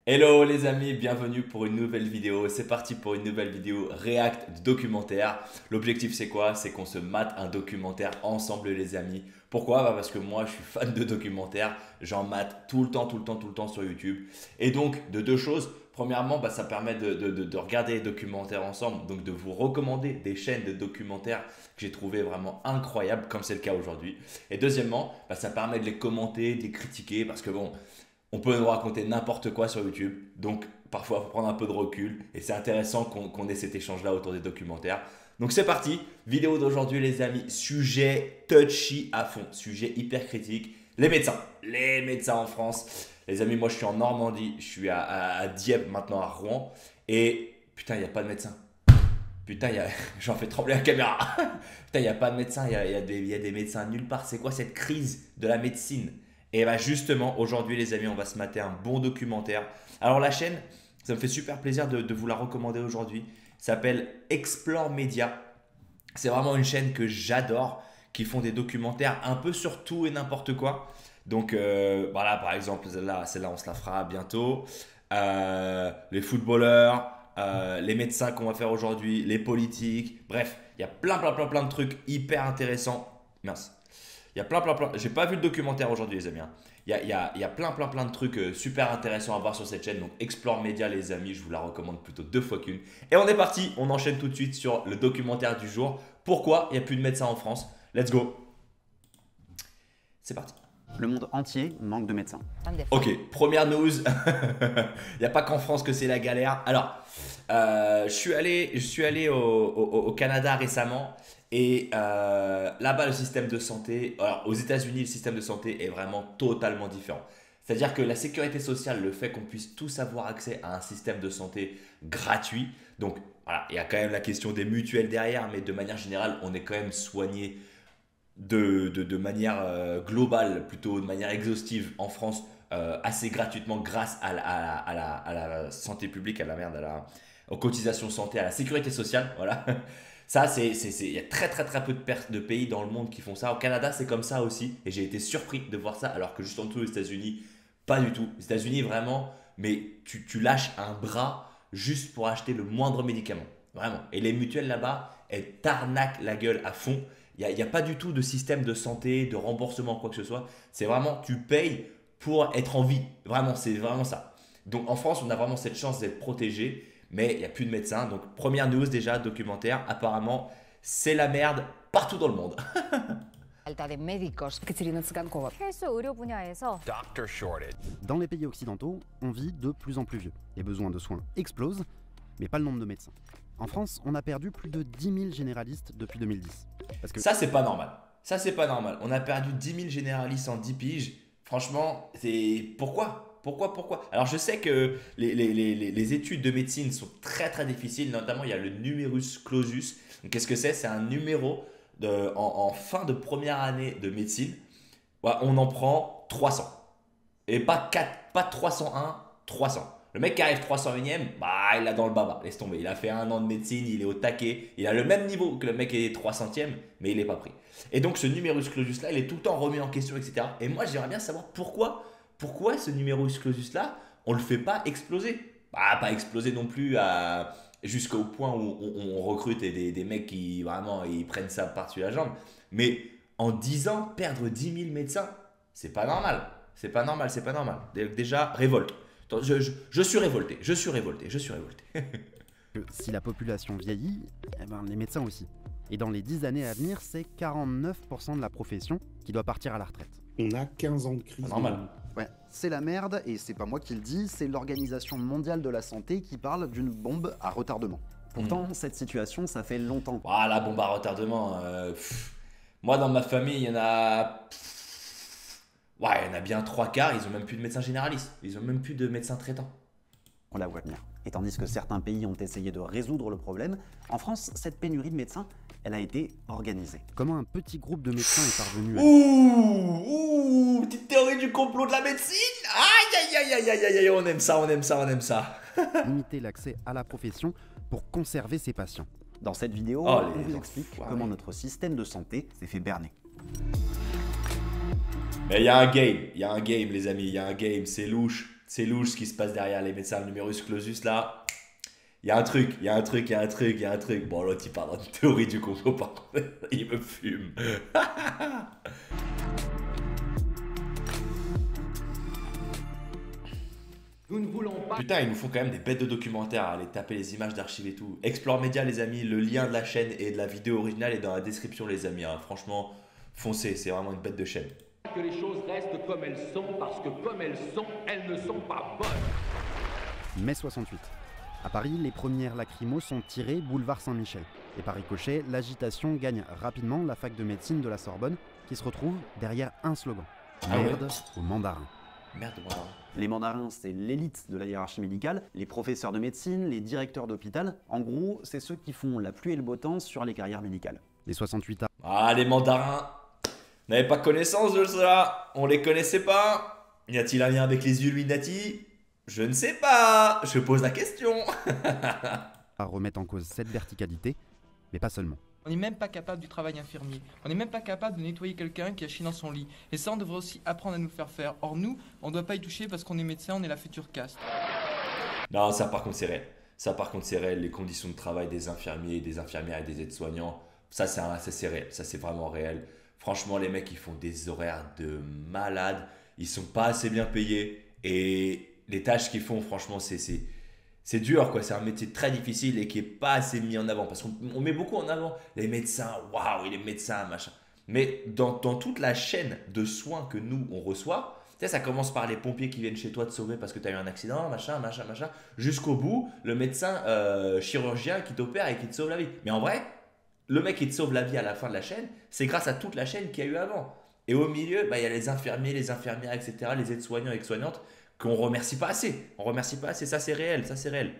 Hello les amis, bienvenue pour une nouvelle vidéo. C'est parti pour une nouvelle vidéo React de documentaire. L'objectif c'est quoi? C'est qu'on se mate un documentaire ensemble les amis. Pourquoi? Parce que moi je suis fan de documentaires. J'en mate tout le temps sur YouTube. Et donc de deux choses. Premièrement, ça permet de regarder les documentaires ensemble. Donc de vous recommander des chaînes de documentaires que j'ai trouvé vraiment incroyables comme c'est le cas aujourd'hui. Et deuxièmement, ça permet de les commenter, de les critiquer parce que bon, on peut nous raconter n'importe quoi sur YouTube, donc parfois il faut prendre un peu de recul et c'est intéressant qu'on ait cet échange-là autour des documentaires. Donc c'est parti, vidéo d'aujourd'hui les amis, sujet touchy à fond, sujet hyper critique, les médecins en France. Les amis, moi je suis en Normandie, je suis à Dieppe maintenant à Rouen et putain il n'y a pas de médecin. Putain, j'en fais trembler la caméra. Putain, il n'y a pas de médecin, il y a des médecins nulle part. C'est quoi cette crise de la médecine? Et bah justement, aujourd'hui les amis, on va se mater un bon documentaire. Alors la chaîne, ça me fait super plaisir de vous la recommander aujourd'hui. Ça s'appelle Explore Media. C'est vraiment une chaîne que j'adore, qui font des documentaires un peu sur tout et n'importe quoi. Donc voilà, par exemple, celle-là, on se la fera bientôt. Les footballeurs, les médecins qu'on va faire aujourd'hui, les politiques. Bref, il y a plein de trucs hyper intéressants. Mince. Il y a plein. J'ai pas vu le documentaire aujourd'hui, les amis, hein. Il y a plein de trucs super intéressants à voir sur cette chaîne. Donc, Explore Media, les amis, je vous la recommande plutôt deux fois qu'une. Et on est parti, on enchaîne tout de suite sur le documentaire du jour. Pourquoi il n'y a plus de médecins en France? Let's go. C'est parti. Le monde entier manque de médecins. Ok, première news. Il n'y a pas qu'en France que c'est la galère. Alors, je suis allé au Canada récemment. Et là-bas, le système de santé, alors aux États-Unis, le système de santé est vraiment totalement différent. C'est-à-dire que la sécurité sociale, le fait qu'on puisse tous avoir accès à un système de santé gratuit, donc voilà, il y a quand même la question des mutuelles derrière, mais de manière générale, on est quand même soigné de manière globale, plutôt de manière exhaustive en France, assez gratuitement grâce à la santé publique, aux cotisations santé, à la sécurité sociale, voilà. Ça, il y a très peu de pays dans le monde qui font ça. Au Canada, c'est comme ça aussi. Et j'ai été surpris de voir ça, alors que juste en dessous, aux États-Unis, pas du tout. Les États-Unis, vraiment, mais tu lâches un bras juste pour acheter le moindre médicament. Vraiment. Et les mutuelles là-bas, elles t'arnaquent la gueule à fond. Il n'y a pas du tout de système de santé, de remboursement, quoi que ce soit. C'est vraiment, tu payes pour être en vie. Vraiment, c'est vraiment ça. Donc en France, on a vraiment cette chance d'être protégé. Mais il n'y a plus de médecins. Donc, première news déjà, documentaire. Apparemment, c'est la merde partout dans le monde. falta de médicos. Екатерина Цыганкова. 필수 의료 분야에서 Doctor shortage. Dans les pays occidentaux, on vit de plus en plus vieux. Les besoins de soins explosent, mais pas le nombre de médecins. En France, on a perdu plus de 10 000 généralistes depuis 2010. Parce que Ça, c'est pas normal. Ça, c'est pas normal. On a perdu 10 000 généralistes en 10 piges. Franchement, c'est... Pourquoi? Alors, je sais que les études de médecine sont très difficiles. Notamment, il y a le numerus clausus. Donc, qu'est-ce que c'est? C'est un numéro en fin de première année de médecine. Ouais, on en prend 300. Et pas 4, pas 301, 300. Le mec qui arrive 301ème, il l'a dans le baba, laisse tomber. Il a fait un an de médecine, il est au taquet. Il a le même niveau que le mec qui est 300ème, mais il n'est pas pris. Et donc, ce numerus clausus là, il est tout le temps remis en question, etc. Et moi, j'aimerais bien savoir pourquoi ce numerus clausus là, on le fait pas exploser. Pas exploser non plus jusqu'au point où on recrute des mecs qui vraiment ils prennent ça par-dessus la jambe. Mais en 10 ans, perdre 10 000 médecins, c'est pas normal. C'est pas normal. Déjà, révolte. Attends, je suis révolté. que si la population vieillit, les médecins aussi. Et dans les 10 années à venir, c'est 49% de la profession qui doit partir à la retraite. On a 15 ans de crise. Pas normal. Ouais, c'est la merde, et c'est pas moi qui le dis, c'est l'Organisation mondiale de la santé qui parle d'une bombe à retardement. Pourtant, cette situation, ça fait longtemps. La bombe à retardement. Moi, dans ma famille, il y en a... il y en a bien 3/4, ils ont même plus de médecins généralistes. Ils ont même plus de médecins traitants. On la voit venir. Et tandis que certains pays ont essayé de résoudre le problème, en France, cette pénurie de médecins, elle a été organisée. Comment un petit groupe de médecins est parvenu à... Petite théorie du complot de la médecine. Aïe, on aime ça. limiter l'accès à la profession pour conserver ses patients. Dans cette vidéo, Oh, on les vous explique enfoirés. comment notre système de santé s'est fait berner. Mais il y a un game, les amis, c'est louche. C'est louche ce qui se passe derrière les médecins, le numerus clausus là. Il y a un truc, il y a un truc, il y a un truc, il y a un truc. Bon, l'autre il parle dans une théorie du complot, par contre, il me fume. Nous ne voulons pas. Putain, ils nous font quand même des bêtes de documentaires à aller taper les images d'archives et tout. Explore Média, les amis, le lien de la chaîne et de la vidéo originale est dans la description, les amis. Hein. Franchement, foncez, c'est vraiment une bête de chaîne. Que les choses restent comme elles sont, parce que comme elles ne sont pas bonnes. Mai 68. À Paris, les premières lacrymos sont tirées boulevard Saint-Michel. Et par ricochet, l'agitation gagne rapidement la fac de médecine de la Sorbonne, qui se retrouve derrière un slogan. Ah ouais. Merde aux mandarins. Merde, voilà. Les mandarins, c'est l'élite de la hiérarchie médicale, les professeurs de médecine, les directeurs d'hôpital. En gros, c'est ceux qui font la pluie et le beau temps sur les carrières médicales. Les 68A Ah, les mandarins. Vous n'avez pas connaissance de cela? On les connaissait pas? Y a-t-il un lien avec les Illuminati? Je ne sais pas. Je pose la question. remettent en cause cette verticalité, mais pas seulement. On n'est même pas capable du travail infirmier. On n'est même pas capable de nettoyer quelqu'un qui a chié dans son lit. Et ça, on devrait aussi apprendre à nous faire faire. Or, nous, on ne doit pas y toucher parce qu'on est médecin, on est la future caste. Non, ça par contre c'est réel. Ça par contre c'est réel. Les conditions de travail des infirmiers, des infirmières et des aides-soignants, ça c'est réel. Ça c'est vraiment réel. Franchement, les mecs, ils font des horaires de malades. Ils sont pas assez bien payés. Et les tâches qu'ils font, franchement, c'est dur, quoi. C'est un métier très difficile et qui est pas assez mis en avant. Parce qu'on met beaucoup en avant les médecins. Waouh, il est médecin, machin. Mais dans toute la chaîne de soins que nous, on reçoit, tu sais, ça commence par les pompiers qui viennent chez toi te sauver parce que tu as eu un accident, machin, jusqu'au bout, le médecin chirurgien qui t'opère et qui te sauve la vie. Mais en vrai, le mec qui te sauve la vie à la fin de la chaîne, c'est grâce à toute la chaîne qu'il y a eu avant. Et au milieu, il y a les infirmiers, les infirmières, etc., les aides-soignants et aides-soignantes qu'on ne remercie pas assez. On ne remercie pas assez, ça c'est réel, ça c'est réel.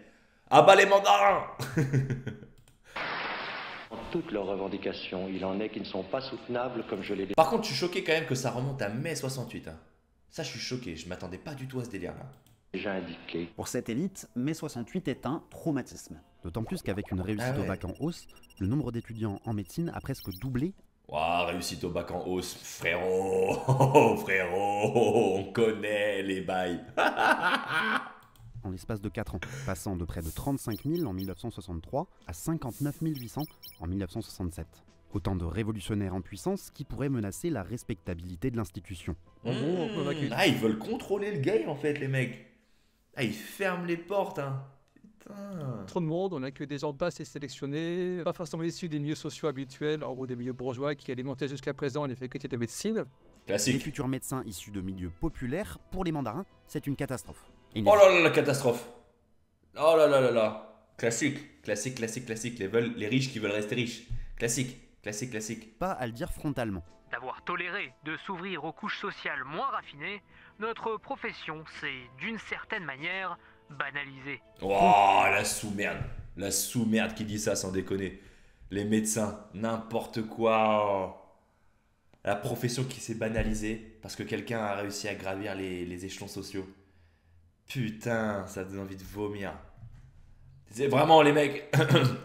Ah bah les mandarins. Toutes leurs revendications, il en est qui ne sont pas soutenables comme je l'ai dit. Par contre, je suis choqué quand même que ça remonte à mai 68. Hein. Ça, je suis choqué, je m'attendais pas du tout à ce délire-là. Déjà indiqué. Pour cette élite, mai 68 est un traumatisme. D'autant plus qu'avec une réussite Ah ouais. au bac en hausse, le nombre d'étudiants en médecine a presque doublé. Waouh, réussite au bac en hausse, frérot. Oh, frérot, on connaît les bails. En l'espace de 4 ans, passant de près de 35 000 en 1963 à 59 800 en 1967. Autant de révolutionnaires en puissance qui pourraient menacer la respectabilité de l'institution. En gros, on a Ah, ils veulent contrôler le game en fait, les mecs. Ah, ils ferment les portes, hein. Putain. trop de monde, on n'a que des gens pas assez sélectionnés, pas forcément issus des milieux sociaux habituels, en gros des milieux bourgeois qui alimentaient jusqu'à présent les facultés de médecine. Les Classique. futurs médecins issus de milieux populaires, pour les mandarins, c'est une catastrophe. Et Oh là là, la catastrophe. Oh là là là là. Classique, classique, classique, classique. Les riches qui veulent rester riches. Classique, classique, classique. pas à le dire frontalement. D'avoir toléré de s'ouvrir aux couches sociales moins raffinées, notre profession s'est, d'une certaine manière, banalisée. Oh, la sous-merde. La sous-merde qui dit ça sans déconner. Les médecins, n'importe quoi. La profession qui s'est banalisée parce que quelqu'un a réussi à gravir les échelons sociaux. Putain, ça donne envie de vomir. C'est vraiment les mecs.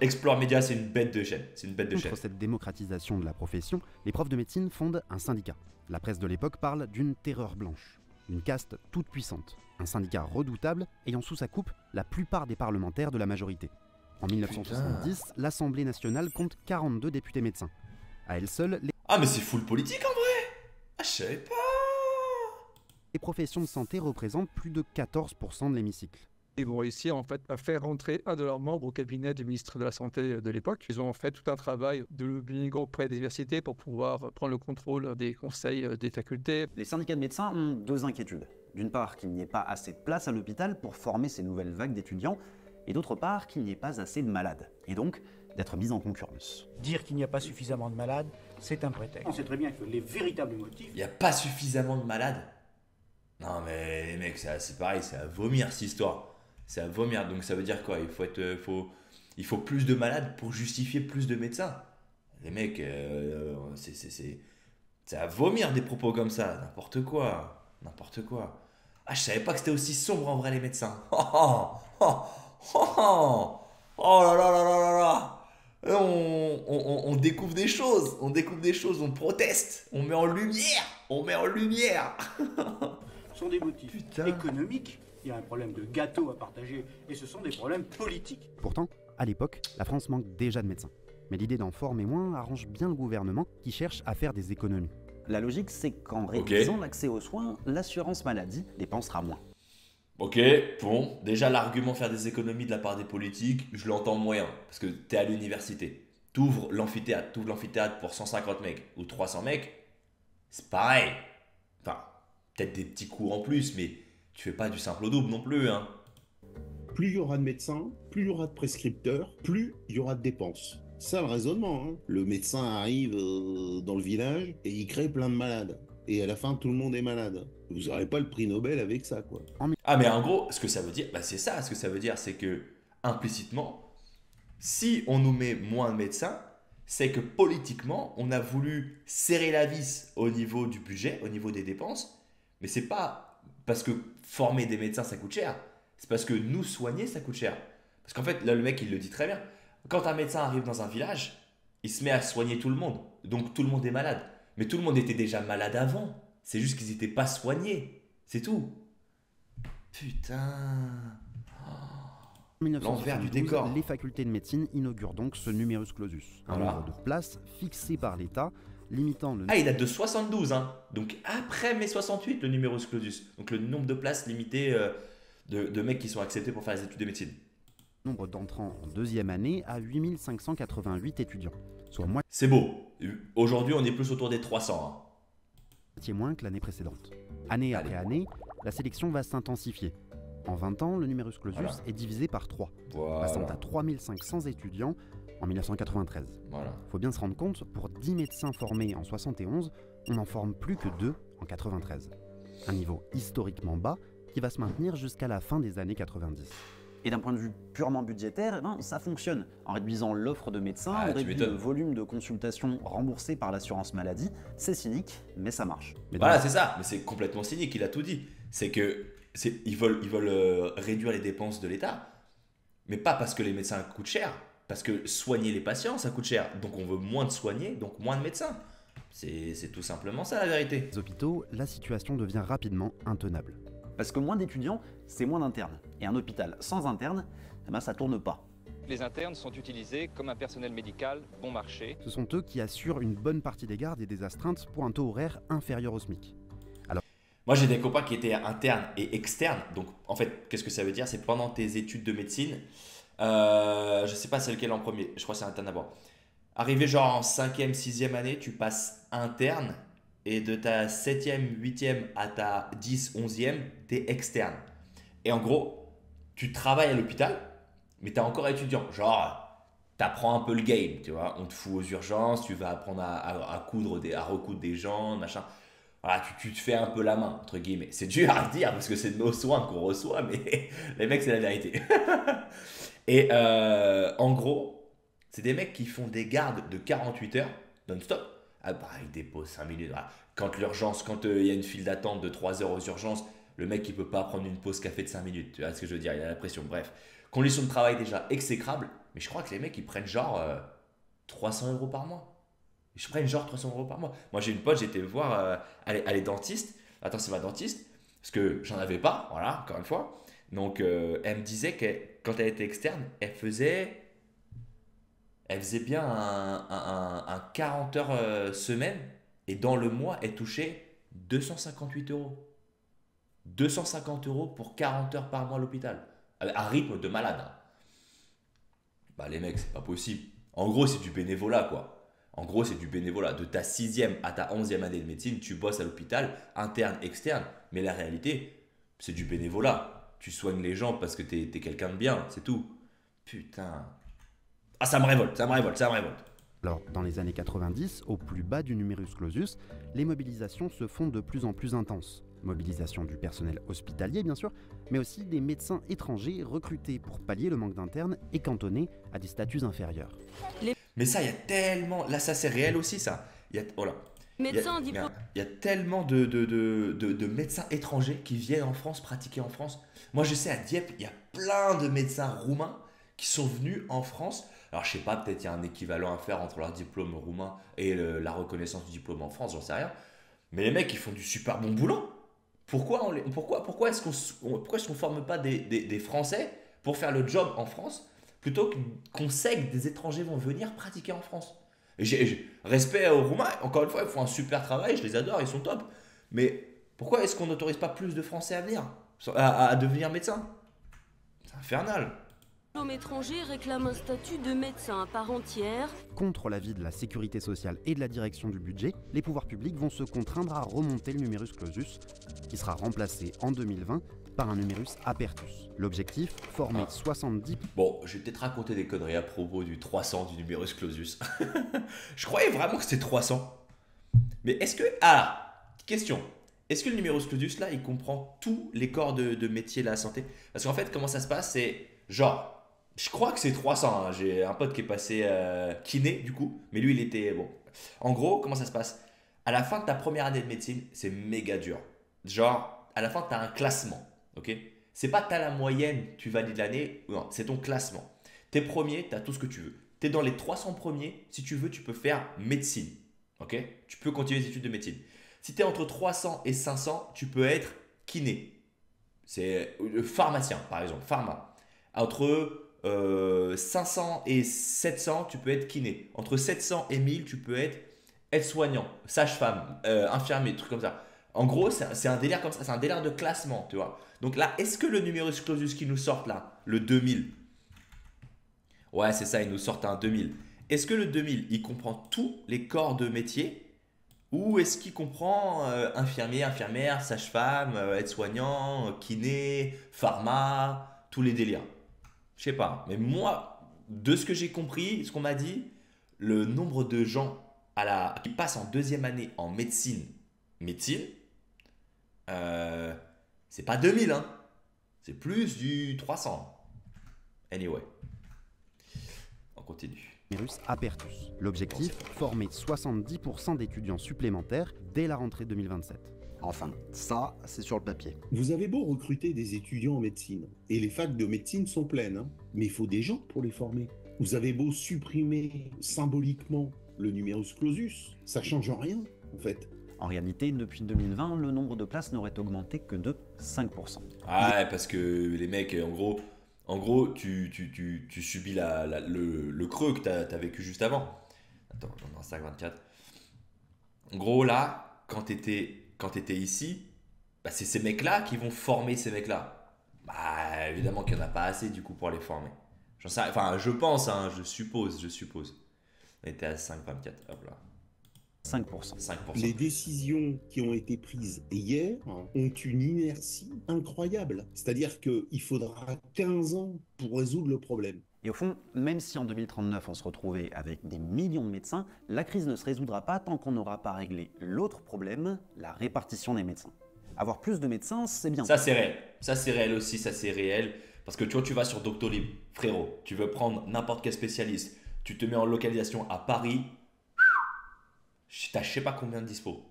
Explore Média, c'est une bête de chaîne. C'est une bête de chaîne. Contre cette démocratisation de la profession, les profs de médecine fondent un syndicat. La presse de l'époque parle d'une terreur blanche, une caste toute puissante, un syndicat redoutable ayant sous sa coupe la plupart des parlementaires de la majorité. En 1970, l'Assemblée nationale compte 42 députés médecins. À elle seule, Ah, mais c'est full politique en vrai. Ah, je savais pas. les professions de santé représentent plus de 14% de l'hémicycle. Ils vont réussir en fait à faire rentrer un de leurs membres au cabinet du ministre de la Santé de l'époque. Ils ont fait tout un travail de lobbying auprès des universités pour pouvoir prendre le contrôle des conseils des facultés. Les syndicats de médecins ont deux inquiétudes. D'une part, qu'il n'y ait pas assez de place à l'hôpital pour former ces nouvelles vagues d'étudiants, et d'autre part, qu'il n'y ait pas assez de malades, et donc d'être mis en concurrence. Dire qu'il n'y a pas suffisamment de malades, c'est un prétexte. On sait très bien que les véritables motifs... Il n'y a pas suffisamment de malades. Non, mais les mecs, c'est pareil, c'est à vomir cette histoire. C'est à vomir. Donc ça veut dire quoi? Il faut plus de malades pour justifier plus de médecins. Les mecs, c'est à vomir des propos comme ça. N'importe quoi. N'importe quoi. Ah, je savais pas que c'était aussi sombre en vrai, les médecins. Oh là là là là là là. On découvre des choses. On découvre des choses. On proteste. On met en lumière. On met en lumière. sont des motifs économiques Il y a un problème de gâteau à partager, et ce sont des problèmes politiques. Pourtant, à l'époque, la France manque déjà de médecins. Mais l'idée d'en former moins arrange bien le gouvernement qui cherche à faire des économies. La logique, c'est qu'en réduisant l'accès aux soins, l'assurance maladie dépensera moins. Ok, bon, déjà l'argument faire des économies de la part des politiques, je l'entends moyen, parce que t'es à l'université, t'ouvres l'amphithéâtre pour 150 mecs ou 300 mecs, c'est pareil. Enfin, peut-être des petits cours en plus, mais tu fais pas du simple au double non plus, hein. Plus il y aura de médecins, plus il y aura de prescripteurs, plus il y aura de dépenses. C'est ça le raisonnement, hein. Le médecin arrive dans le village et il crée plein de malades. Et à la fin, tout le monde est malade. Vous n'aurez pas le prix Nobel avec ça, quoi. Ah, mais en gros, ce que ça veut dire, bah c'est ça, ce que ça veut dire, c'est que, implicitement, si on nous met moins de médecins, c'est que politiquement, on a voulu serrer la vis au niveau du budget, au niveau des dépenses, mais c'est pas parce que former des médecins, ça coûte cher, c'est parce que nous soigner, ça coûte cher. Parce qu'en fait, là, le mec, il le dit très bien. Quand un médecin arrive dans un village, il se met à soigner tout le monde, donc tout le monde est malade. Mais tout le monde était déjà malade avant. C'est juste qu'ils n'étaient pas soignés. C'est tout. Putain. L'envers du décor. Les facultés de médecine inaugurent donc ce numerus clausus. Un nombre de places fixé par l'État, limitant le... Ah, il date de 72, hein. Donc après mai 68, le numerus clausus. Donc le nombre de places limité de mecs qui sont acceptés pour faire les études de médecine. Nombre d'entrants en deuxième année à 8588 étudiants. Soit moitié... C'est beau. Aujourd'hui, on est plus autour des 300. Moitié moins que l'année précédente. Année après année, la sélection va s'intensifier. En 20 ans, le numerus clausus est divisé par 3, passant à 3500 étudiants en 1993. Faut bien se rendre compte, pour 10 médecins formés en 71, on n'en forme plus que 2 en 93. Un niveau historiquement bas qui va se maintenir jusqu'à la fin des années 90. Et d'un point de vue purement budgétaire, ça fonctionne. En réduisant l'offre de médecins, on réduit le volume de consultations remboursées par l'assurance maladie. C'est cynique, mais ça marche. Voilà, c'est ça. Mais c'est complètement cynique, il a tout dit. C'est que ils veulent réduire les dépenses de l'État, mais pas parce que les médecins coûtent cher, parce que soigner les patients, ça coûte cher. Donc on veut moins de soignés, donc moins de médecins. C'est tout simplement ça la vérité. Aux hôpitaux, la situation devient rapidement intenable. Parce que moins d'étudiants, c'est moins d'internes. Et un hôpital sans internes, ça tourne pas. Les internes sont utilisés comme un personnel médical bon marché. Ce sont eux qui assurent une bonne partie des gardes et des astreintes pour un taux horaire inférieur au SMIC. Alors... Moi j'ai des copains qui étaient internes et externes. Donc en fait, qu'est-ce que ça veut dire? C'est pendant tes études de médecine, je sais pas c'est lequel en premier, je crois que c'est interne d'abord. Arrivé genre en 5e, 6e année, tu passes interne. Et de ta 7e, 8e à ta 10, 11e, t'es externe. Et en gros, tu travailles à l'hôpital, mais t'es encore étudiant. Genre, t'apprends un peu le game, tu vois. On te fout aux urgences, tu vas apprendre à recoudre des gens, machin. Voilà, tu te fais un peu la main, entre guillemets. C'est dur à dire parce que c'est de nos soins qu'on reçoit, mais les mecs, c'est la vérité. Et en gros, c'est des mecs qui font des gardes de 48 heures non-stop. Ah bah, il dépose 5 minutes. Quand l'urgence, quand il y a une file d'attente de 3 heures aux urgences, le mec il peut pas prendre une pause café de 5 minutes. Tu vois ce que je veux dire? Il a la pression. Bref, conditions de travail déjà exécrables. Mais je crois que les mecs ils prennent genre 300 € par mois. Ils prennent genre 300 € par mois. Moi j'ai une pote, j'étais voir, elle est dentiste. Attends, c'est ma dentiste. Parce que j'en avais pas, voilà, encore une fois. Donc elle me disait que quand elle était externe, elle faisait bien un 40 heures semaine et dans le mois, elle touchait 258 €. 250 € pour 40 heures par mois à l'hôpital. Un rythme de malade. Hein. Bah les mecs, c'est pas possible. En gros, c'est du bénévolat quoi. En gros, c'est du bénévolat. De ta 6e à ta 11e année de médecine, tu bosses à l'hôpital, interne, externe. Mais la réalité, c'est du bénévolat. Tu soignes les gens parce que t'es quelqu'un de bien, c'est tout. Putain... Ah, ça me révolte. Alors, dans les années 90, au plus bas du numerus clausus, les mobilisations se font de plus en plus intenses. Mobilisation du personnel hospitalier, bien sûr, mais aussi des médecins étrangers recrutés pour pallier le manque d'internes et cantonnés à des statuts inférieurs. Mais ça, il y a tellement... Là, ça, c'est réel aussi, ça. Il y a... Oh là. Médecins en diplôme. Il y a tellement de médecins étrangers qui viennent en France, pratiquer en France. Moi, je sais, à Dieppe, il y a plein de médecins roumains qui sont venus en France. Alors, je sais pas, peut-être il y a un équivalent à faire entre leur diplôme roumain et la reconnaissance du diplôme en France, j'en sais rien. Mais les mecs, ils font du super bon boulot. pourquoi est-ce qu'on forme pas des Français pour faire le job en France plutôt qu'on sait que des étrangers vont venir pratiquer en France? Respect aux Roumains, encore une fois, ils font un super travail, je les adore, ils sont top. Mais pourquoi est-ce qu'on n'autorise pas plus de Français à venir, à devenir médecin? C'est infernal. L'homme étranger réclame un statut de médecin à part entière. Contre l'avis de la sécurité sociale et de la direction du budget, les pouvoirs publics vont se contraindre à remonter le numerus clausus, qui sera remplacé en 2020 par un numerus apertus. L'objectif, former 70... Bon, je vais peut-être raconter des conneries à propos du 300 du numerus clausus. Je croyais vraiment que c'était 300. Mais est-ce que... Ah, question. Est-ce que le numerus clausus, là, il comprend tous les corps de métier de la santé? Parce qu'en fait, comment ça se passe? C'est genre... Je crois que c'est 300. Hein. J'ai un pote qui est passé kiné, du coup. Mais lui, il était... Bon. En gros, comment ça se passe? À la fin de ta première année de médecine, c'est méga dur. Genre, à la fin, tu as un classement. Ok? C'est pas tu as la moyenne, tu valides l'année. Non, c'est ton classement. T'es premier, tu as tout ce que tu veux. Tu es dans les 300 premiers. Si tu veux, tu peux faire médecine. Ok? Tu peux continuer les études de médecine. Si tu es entre 300 et 500, tu peux être kiné. C'est pharmacien, par exemple. Pharma. Entre 500 et 700, tu peux être kiné. Entre 700 et 1000, tu peux être aide-soignant, sage-femme, infirmier, trucs comme ça. En gros, c'est un délire comme ça, c'est un délire de classement, tu vois. Donc là, est-ce que le numerus clausus qui nous sort là, le 2000, ouais, c'est ça, il nous sort un 2000. Est-ce que le 2000, il comprend tous les corps de métier ou est-ce qu'il comprend infirmier, infirmière, sage-femme, aide-soignant, kiné, pharma, tous les délires? Je sais pas, mais moi, de ce que j'ai compris, ce qu'on m'a dit, le nombre de gens qui passent en deuxième année en médecine, c'est pas 2000, hein. C'est plus du 300. Anyway, on continue. Numerus apertus. L'objectif, former 70% d'étudiants supplémentaires dès la rentrée 2027. Enfin, ça, c'est sur le papier. Vous avez beau recruter des étudiants en médecine, et les facs de médecine sont pleines, hein, mais il faut des gens pour les former. Vous avez beau supprimer symboliquement le numerus clausus, ça change rien, en fait. En réalité, depuis 2020, le nombre de places n'aurait augmenté que de 5%. Ah ouais, parce que les mecs, en gros tu subis le creux que tu as vécu juste avant. Attends, j'en ai un 5,24. En gros, là, quand tu étais ici, bah, c'est ces mecs-là qui vont former ces mecs-là. Bah, évidemment qu'il n'y en a pas assez du coup pour les former. Enfin, je pense, hein, je suppose. On était à 5,24. Hop là. 5%. Les décisions qui ont été prises hier ont une inertie incroyable. C'est-à-dire qu'il faudra 15 ans pour résoudre le problème. Et au fond, même si en 2039 on se retrouvait avec des millions de médecins, la crise ne se résoudra pas tant qu'on n'aura pas réglé l'autre problème, la répartition des médecins. Avoir plus de médecins, c'est bien. Ça c'est réel. Ça c'est réel aussi, ça c'est réel. Parce que tu vois, tu vas sur Doctolib, frérot, tu veux prendre n'importe quel spécialiste, tu te mets en localisation à Paris, t'as je sais pas combien de dispo.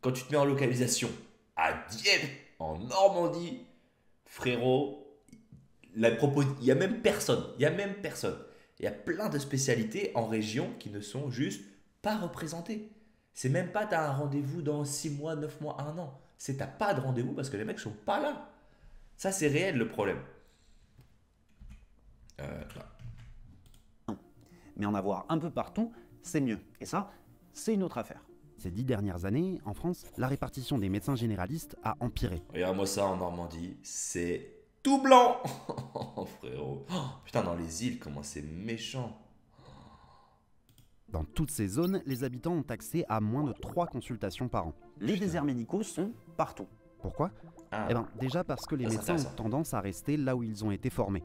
Quand tu te mets en localisation à Dieppe, en Normandie, frérot, il y a même personne. Il y a plein de spécialités en région qui ne sont juste pas représentées. C'est même pas t'as un rendez-vous dans 6 mois, 9 mois, 1 an. C'est t'as pas de rendez-vous parce que les mecs sont pas là. Ça c'est réel le problème. Mais en avoir un peu partout, c'est mieux. Et ça, c'est une autre affaire. Ces 10 dernières années, en France, la répartition des médecins généralistes a empiré. Regarde-moi ça en Normandie, c'est tout blanc. Frérot. Oh, putain, dans les îles, comment c'est méchant. Dans toutes ces zones, les habitants ont accès à moins de 3 consultations par an. Les déserts médicaux sont partout. Pourquoi ? Eh ben, déjà parce que les médecins ont tendance à rester là où ils ont été formés.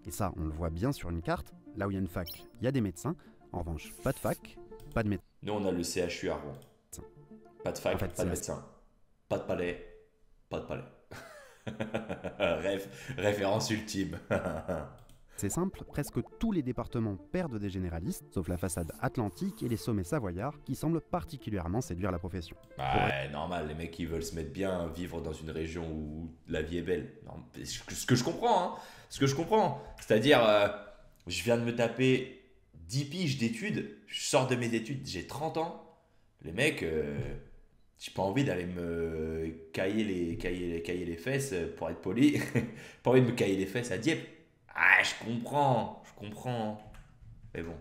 Et ça, on le voit bien sur une carte. Là où il y a une fac, il y a des médecins. En revanche, pas de fac, pas de médecins. Nous, on a le CHU à Rouen. Pas de fac, en fait, pas de médecin. Pas de palais, pas de palais. Référence ultime. C'est simple, presque tous les départements perdent des généralistes, sauf la façade atlantique et les sommets savoyards, qui semblent particulièrement séduire la profession. Bah, ouais, normal, les mecs qui veulent se mettre bien, vivre dans une région où la vie est belle. Non, ce que je comprends, hein. C'est-à-dire, je viens de me taper 10 piges d'études, je sors de mes études, j'ai 30 ans. Les mecs, j'ai pas envie d'aller me cailler les fesses, pour être poli. Pas envie de me cailler les fesses à Dieppe. Ah, je comprends. Mais bon.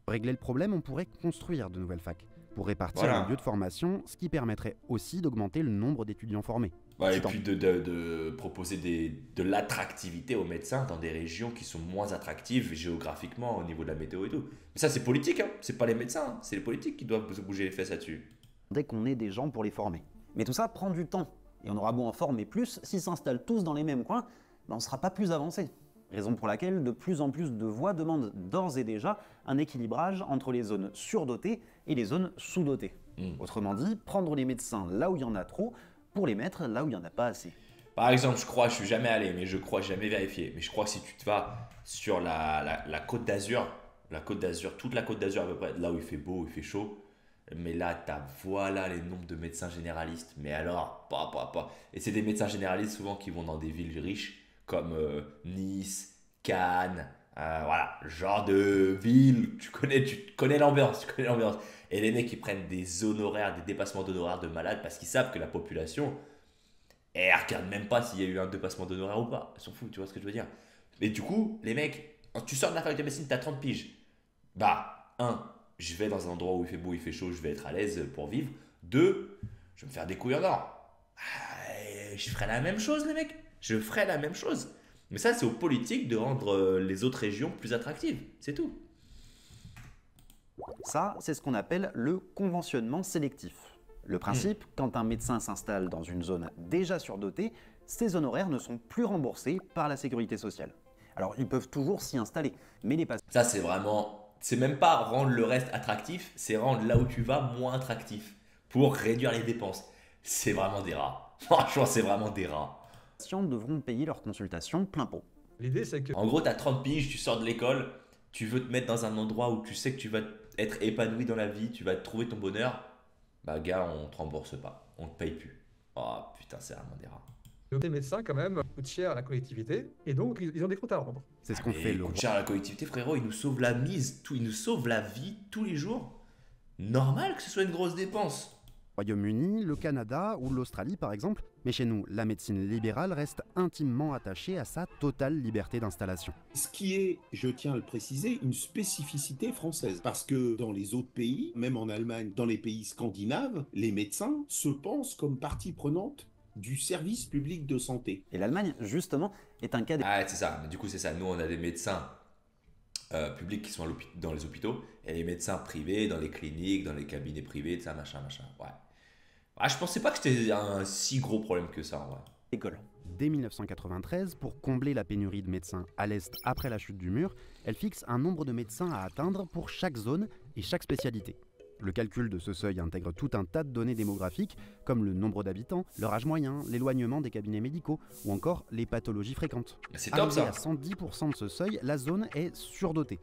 Pour régler le problème, on pourrait construire de nouvelles facs pour répartir Voilà. les lieux de formation, ce qui permettrait aussi d'augmenter le nombre d'étudiants formés. Ouais, et puis de proposer de l'attractivité aux médecins dans des régions qui sont moins attractives géographiquement au niveau de la météo et tout. Mais ça, c'est politique, hein. C'est pas les médecins, hein. C'est les politiques qui doivent se bouger les fesses là-dessus. Dès qu'on ait des gens pour les former. Mais tout ça prend du temps. Et on aura beau en former plus, s'ils s'installent tous dans les mêmes coins, on ne sera pas plus avancé. Raison pour laquelle de plus en plus de voix demandent d'ores et déjà un équilibrage entre les zones surdotées et les zones sous-dotées. Autrement dit, prendre les médecins là où il y en a trop, pour les mettre là où il n'y en a pas assez. Par exemple, je suis jamais allé, mais j'ai jamais vérifié. Mais je crois que si tu te vas sur la Côte d'Azur, toute la Côte d'Azur à peu près, là où il fait beau, il fait chaud, mais là, voilà les nombres de médecins généralistes. Mais alors, pas. Et c'est des médecins généralistes souvent qui vont dans des villes riches, comme Nice, Cannes, voilà, genre de ville, tu connais l'ambiance. Et les mecs, ils prennent des honoraires, des dépassements d'honoraires de malades parce qu'ils savent que la population, elle regarde même pas s'il y a eu un dépassement d'honoraires ou pas. Ils s'en foutent, tu vois ce que je veux dire. Mais du coup, les mecs, quand tu sors de la faculté de médecine, t'as 30 piges. Bah, 1, je vais dans un endroit où il fait beau, il fait chaud, je vais être à l'aise pour vivre. 2, je vais me faire des couilles en or. Je ferai la même chose, les mecs. Je ferai la même chose. Mais ça, c'est aux politiques de rendre les autres régions plus attractives. C'est tout. Ça, c'est ce qu'on appelle le conventionnement sélectif. Le principe, quand un médecin s'installe dans une zone déjà surdotée, ses honoraires ne sont plus remboursés par la sécurité sociale. Alors, ils peuvent toujours s'y installer, mais les patients... Ça, c'est vraiment... C'est même pas rendre le reste attractif, c'est rendre là où tu vas moins attractif pour réduire les dépenses. C'est vraiment des rats. Franchement, c'est vraiment des rats. Les patients devront payer leur consultation plein pot. L'idée, c'est que... En gros, tu as 30 piges, tu sors de l'école, tu veux te mettre dans un endroit où tu sais que tu vas être épanoui dans la vie, tu vas trouver ton bonheur. Bah, gars, on te rembourse pas. On te paye plus. Oh putain, c'est vraiment des rats. Les médecins, quand même, coûtent cher à la collectivité, et donc ils ont des comptes à rendre. C'est ce qu'on fait. Ils coûtent cher à la collectivité, frérot. Ils nous sauvent la mise, ils nous sauvent la vie tous les jours. Normal que ce soit une grosse dépense. Royaume-Uni, le Canada ou l'Australie par exemple, mais chez nous, la médecine libérale reste intimement attachée à sa totale liberté d'installation. Ce qui est, je tiens à le préciser, une spécificité française. Parce que dans les autres pays, même en Allemagne, dans les pays scandinaves, les médecins se pensent comme partie prenante du service public de santé. Et l'Allemagne, justement, est un cas... Ah, c'est ça. Du coup, c'est ça. Nous, on a des médecins publics qui sont dans les hôpitaux et les médecins privés dans les cliniques, dans les cabinets privés, de ça, machin. Ouais. Ah, je pensais pas que c'était un si gros problème que ça, en vrai. École. Dès 1993, pour combler la pénurie de médecins à l'Est après la chute du mur, elle fixe un nombre de médecins à atteindre pour chaque zone et chaque spécialité. Le calcul de ce seuil intègre tout un tas de données démographiques, comme le nombre d'habitants, leur âge moyen, l'éloignement des cabinets médicaux, ou encore les pathologies fréquentes. C'est top, ça. À 110% de ce seuil, la zone est surdotée.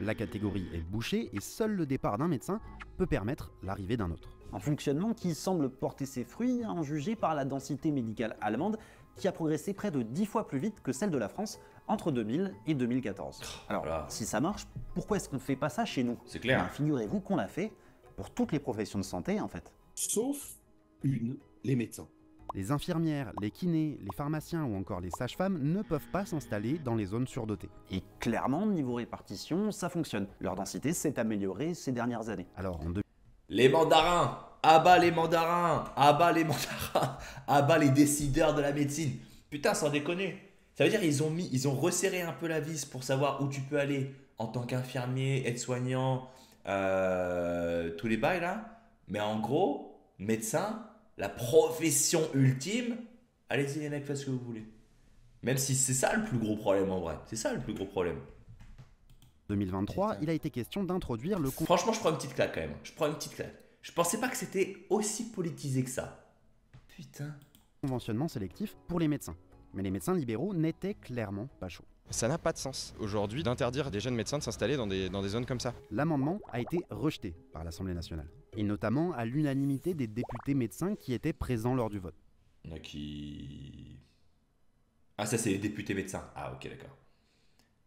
La catégorie est bouchée et seul le départ d'un médecin peut permettre l'arrivée d'un autre. Un fonctionnement qui semble porter ses fruits, à en juger par la densité médicale allemande, qui a progressé près de 10 fois plus vite que celle de la France entre 2000 et 2014. Alors, si ça marche, pourquoi est-ce qu'on ne fait pas ça chez nous? C'est clair. Ben, figurez-vous qu'on l'a fait pour toutes les professions de santé, en fait. Sauf les médecins. Les infirmières, les kinés, les pharmaciens ou encore les sages-femmes ne peuvent pas s'installer dans les zones surdotées. Et clairement, niveau répartition, ça fonctionne. Leur densité s'est améliorée ces dernières années. Alors, les mandarins, abat les mandarins, abat les mandarins, abat les décideurs de la médecine. Putain, sans déconner. Ça veut dire ils ont resserré un peu la vis pour savoir où tu peux aller en tant qu'infirmier, aide-soignant, tous les bails là. Mais en gros, médecin, la profession ultime, allez-y les mecs, faites ce que vous voulez. Même si c'est ça le plus gros problème en vrai. C'est ça le plus gros problème. 2023, il a été question d'introduire le... Franchement, je prends une petite claque quand même. Je pensais pas que c'était aussi politisé que ça. Putain. Conventionnement sélectif pour les médecins. Mais les médecins libéraux n'étaient clairement pas chauds. Ça n'a pas de sens aujourd'hui d'interdire des jeunes médecins de s'installer dans des zones comme ça. L'amendement a été rejeté par l'Assemblée nationale. Et notamment à l'unanimité des députés médecins qui étaient présents lors du vote. Ah, ça c'est les députés médecins. Ah ok, d'accord.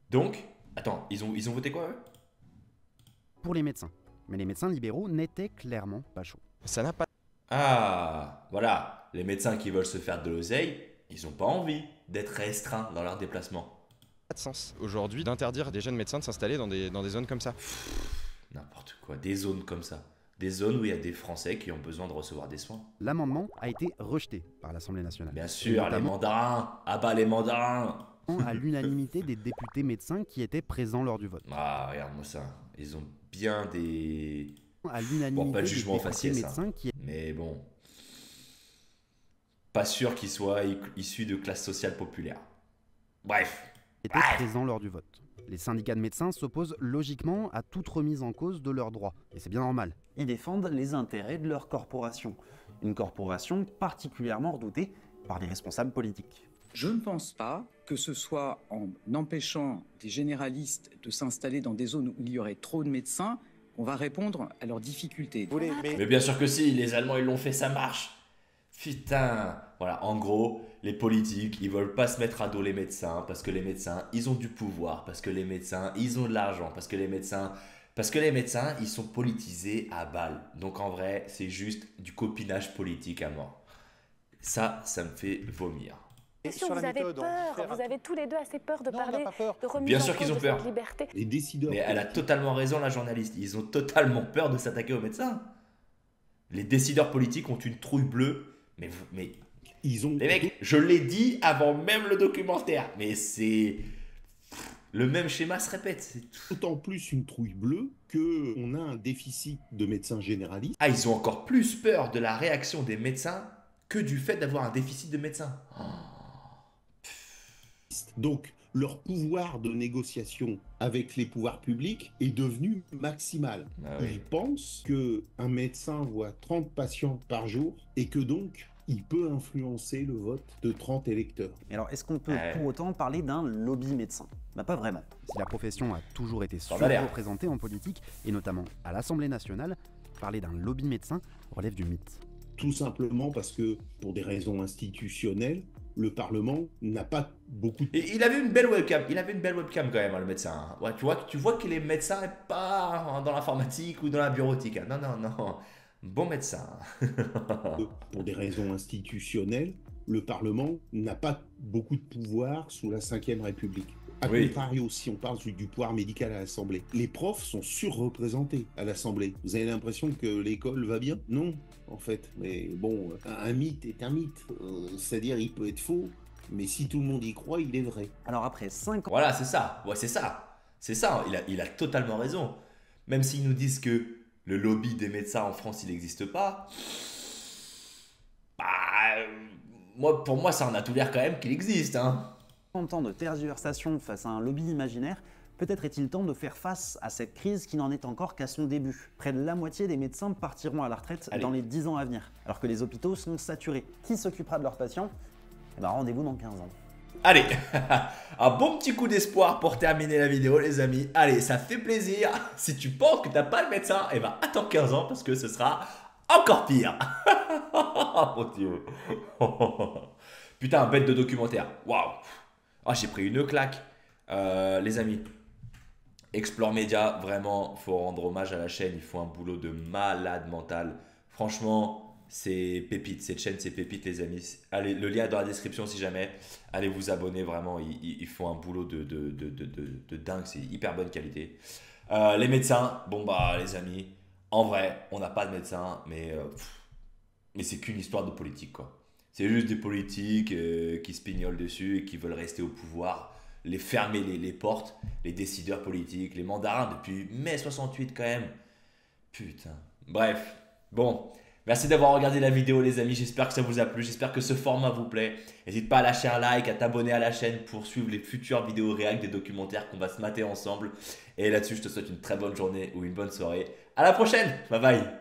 Donc, attends, ils ont voté quoi eux? Pour les médecins. Mais les médecins libéraux n'étaient clairement pas chauds. Ça n'a pas... Ah, voilà, les médecins qui veulent se faire de l'oseille, ils n'ont pas envie d'être restreints dans leurs déplacements. Pas de sens aujourd'hui d'interdire des jeunes médecins de s'installer dans des zones comme ça. N'importe quoi, des zones comme ça. Des zones où il y a des Français qui ont besoin de recevoir des soins. L'amendement a été rejeté par l'Assemblée nationale. Bien sûr, les mandarins. Ah bah les mandarins. À l'unanimité des députés médecins qui étaient présents lors du vote. Ah, regarde-moi ça. Ils ont bien des... À l'unanimité bon, pas de des jugement députés facile, médecins qui... Mais bon... Pas sûr qu'ils soient issus de classe sociale populaire. Bref. étaient présents lors du vote. Les syndicats de médecins s'opposent logiquement à toute remise en cause de leurs droits, et c'est bien normal. Ils défendent les intérêts de leur corporation, une corporation particulièrement redoutée par les responsables politiques. Je ne pense pas que ce soit en empêchant des généralistes de s'installer dans des zones où il y aurait trop de médecins qu'on va répondre à leurs difficultés. Mais bien sûr que si, les Allemands ils l'ont fait, ça marche. Putain, voilà, en gros, les politiques, ils veulent pas se mettre à dos les médecins parce que les médecins, ils ont du pouvoir, parce que les médecins, ils ont de l'argent, parce que les médecins, ils sont politisés à balle. Donc en vrai, c'est juste du copinage politique à mort. Ça me fait vomir. Vous avez peur, vous avez tous les deux assez peur de parler de remise Bien en sûr cause qu'ils ont de peur. cette liberté. Les décideurs. Mais elle a totalement raison, la journaliste. Ils ont totalement peur de s'attaquer aux médecins. Les décideurs politiques ont une trouille bleue. Mais ils ont... Les mecs, je l'ai dit avant même le documentaire. Mais c'est... Le même schéma se répète. C'est d'autant plus une trouille bleue qu'on a un déficit de médecins généralistes. Ah, ils ont encore plus peur de la réaction des médecins que du fait d'avoir un déficit de médecins. Donc, leur pouvoir de négociation avec les pouvoirs publics est devenu maximal. Ah oui. Ils pensent qu'un médecin voit 30 patients par jour et que donc, il peut influencer le vote de 30 électeurs. Mais alors, est-ce qu'on peut pour autant parler d'un lobby médecin? Bah pas vraiment. Si la profession a toujours été surreprésentée en politique, et notamment à l'Assemblée nationale, parler d'un lobby médecin relève du mythe. Tout simplement parce que, pour des raisons institutionnelles, le Parlement n'a pas beaucoup de... Et il avait une belle webcam. Il avait une belle webcam quand même, hein, le médecin. Ouais, tu vois que les médecins n'est pas dans l'informatique ou dans la bureautique. Non, non, non. Bon médecin. Pour des raisons institutionnelles, le Parlement n'a pas beaucoup de pouvoir sous la Ve République. A contrario, si on parle du pouvoir médical à l'Assemblée, les profs sont surreprésentés à l'Assemblée. Vous avez l'impression que l'école va bien? Non, en fait. Mais bon, un mythe est un mythe. C'est-à-dire, il peut être faux, mais si tout le monde y croit, il est vrai. Alors après 5 ans... Voilà, c'est ça. Ouais, c'est ça. C'est ça, il a totalement raison. Même s'ils nous disent que le lobby des médecins en France, il n'existe pas, bah, pour moi, ça en a tout l'air quand même qu'il existe, hein. En temps de tergiversation face à un lobby imaginaire, peut-être est-il temps de faire face à cette crise qui n'en est encore qu'à son début. Près de la moitié des médecins partiront à la retraite dans les 10 ans à venir, alors que les hôpitaux sont saturés. Qui s'occupera de leurs patients? Eh ben, rendez-vous dans 15 ans. Allez, un bon petit coup d'espoir pour terminer la vidéo, les amis. Allez, ça fait plaisir. Si tu penses que tu n'as pas de médecin, eh ben, attends 15 ans parce que ce sera encore pire. Mon Dieu. Putain, bête de documentaire. Waouh. Ah, j'ai pris une claque. Les amis, Explore Média, vraiment, faut rendre hommage à la chaîne. Ils font un boulot de malade mental. Franchement, c'est pépite. Cette chaîne, c'est pépite, les amis. Allez, le lien est dans la description si jamais. Allez vous abonner, vraiment. Ils font un boulot de dingue. C'est hyper bonne qualité. Les médecins, bon bah, les amis, en vrai, on n'a pas de médecin, mais c'est qu'une histoire de politique, quoi. C'est juste des politiques qui se pignolent dessus et qui veulent rester au pouvoir, les fermer les portes, les décideurs politiques, les mandarins depuis mai 68 quand même. Putain. Bref, bon, merci d'avoir regardé la vidéo les amis, j'espère que ça vous a plu, j'espère que ce format vous plaît. N'hésite pas à lâcher un like, à t'abonner à la chaîne pour suivre les futures vidéos réacts des documentaires qu'on va se mater ensemble. Et là-dessus, je te souhaite une très bonne journée ou une bonne soirée. À la prochaine, bye bye.